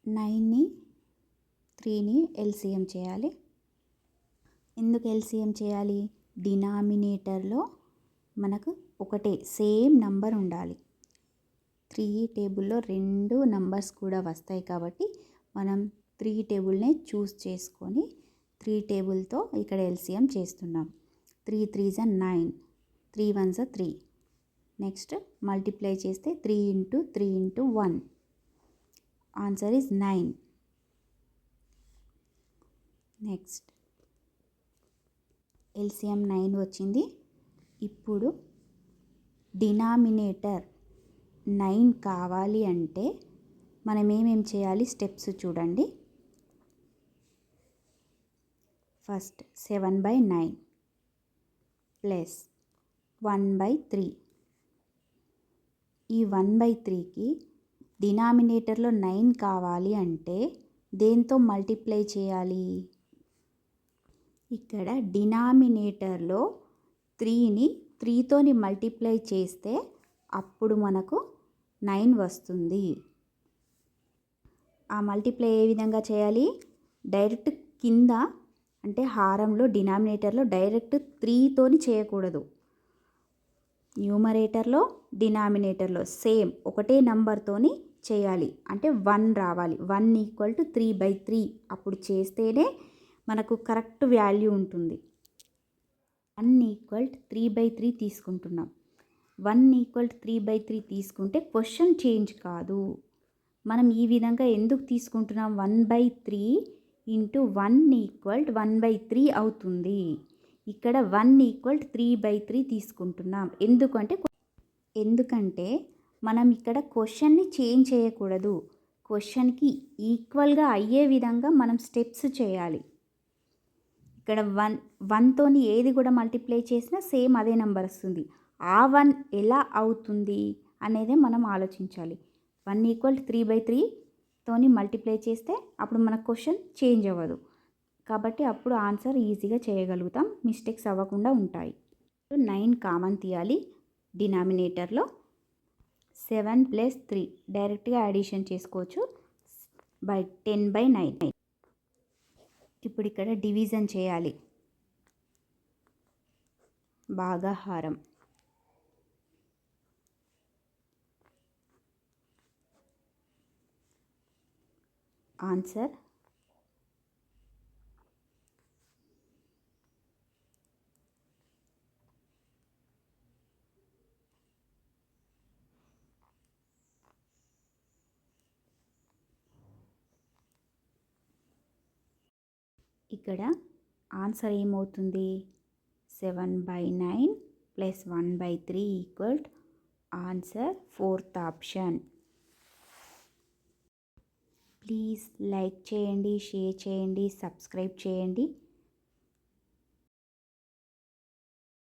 9ని 3ని LCM చేయాలి. ఎందుకు LCM చేయాలి? డినామినేటర్లో మనకు ఒకటే సేమ్ నంబర్ ఉండాలి. 3 టేబుల్లో 2 నంబర్స్ కూడా వస్తాయి కాబట్టి మనం 3 టేబుల్నే చూస్ చేసుకొని 3 టేబుల్తో ఇక్కడ ఎల్సిఎం చేస్తున్నాం. 3 3s are 9, 3 1s are 3. Next multiply చేస్తే 3 into 3 into 1. Answer is 9. Next LCM 9 వచ్చింది. ఇప్పుడు డినామినేటర్ 9 కావాలి అంటే మనం ఏమేం చేయాలి? స్టెప్స్ చూడండి. First 7/9 plus 1/3. ఈ 1/3కి డినామినేటర్లో 9 కావాలి అంటే దేంతో మల్టిప్లై చేయాలి? ఇక్కడ డినామినేటర్లో 3ని 3తోని మల్టిప్లై చేస్తే అప్పుడు మనకు 9 వస్తుంది. ఆ మల్టిప్లై ఏ విధంగా చేయాలి? డైరెక్ట్ కింద అంటే హారంలో డినామినేటర్లో డైరెక్ట్ 3తోని చేయకూడదు. న్యూమరేటర్లో డినామినేటర్లో సేమ్ ఒకటే నంబర్తోని చేయాలి. అంటే 1 రావాలి. 1 = 3/3 అప్పుడు చేస్తేనే మనకు కరెక్ట్ వాల్యూ ఉంటుంది. 1 = 3/3 తీసుకుంటున్నాం. 1 = 3/3 తీసుకుంటే క్వశ్చన్ చేంజ్ కాదు. మనం ఈ విధంగా ఎందుకు తీసుకుంటున్నాం? 1/3 × 1 = 1/3 అవుతుంది. ఇక్కడ 1 = 3/3 తీసుకుంటున్నాం. ఎందుకంటే మనం ఇక్కడ క్వశ్చన్ని చేంజ్ చేయకూడదు. క్వశ్చన్కి ఈక్వల్గా అయ్యే విధంగా మనం స్టెప్స్ చేయాలి. ఇక్కడ 1తోని ఏది కూడా మల్టిప్లై చేసినా సేమ్ అదే నెంబర్ వస్తుంది. ఆ 1 ఎలా అవుతుంది అనేదే మనం ఆలోచించాలి. 1 = 3/3తోని మల్టిప్లై చేస్తే అప్పుడు మన క్వశ్చన్ చేంజ్ అవ్వదు. కాబట్టి అప్పుడు ఆన్సర్ ఈజీగా చేయగలుగుతాం. మిస్టేక్స్ అవ్వకుండా ఉంటాయి. 9 కామన్ తీయాలి. డినామినేటర్లో 7 + 3 డైరెక్ట్గా అడిషన్ చేసుకోవచ్చు. 10/9. ఇప్పుడు ఇక్కడ డివిజన్ చేయాలి. భాగాహారం. ఆన్సర్ ఇక్కడ ఆన్సర్ ఏమవుతుంది? 7/9 + 1/3 = answer 4th option. Please like చేయండి, షేర్ చేయండి, సబ్స్క్రైబ్ చేయండి.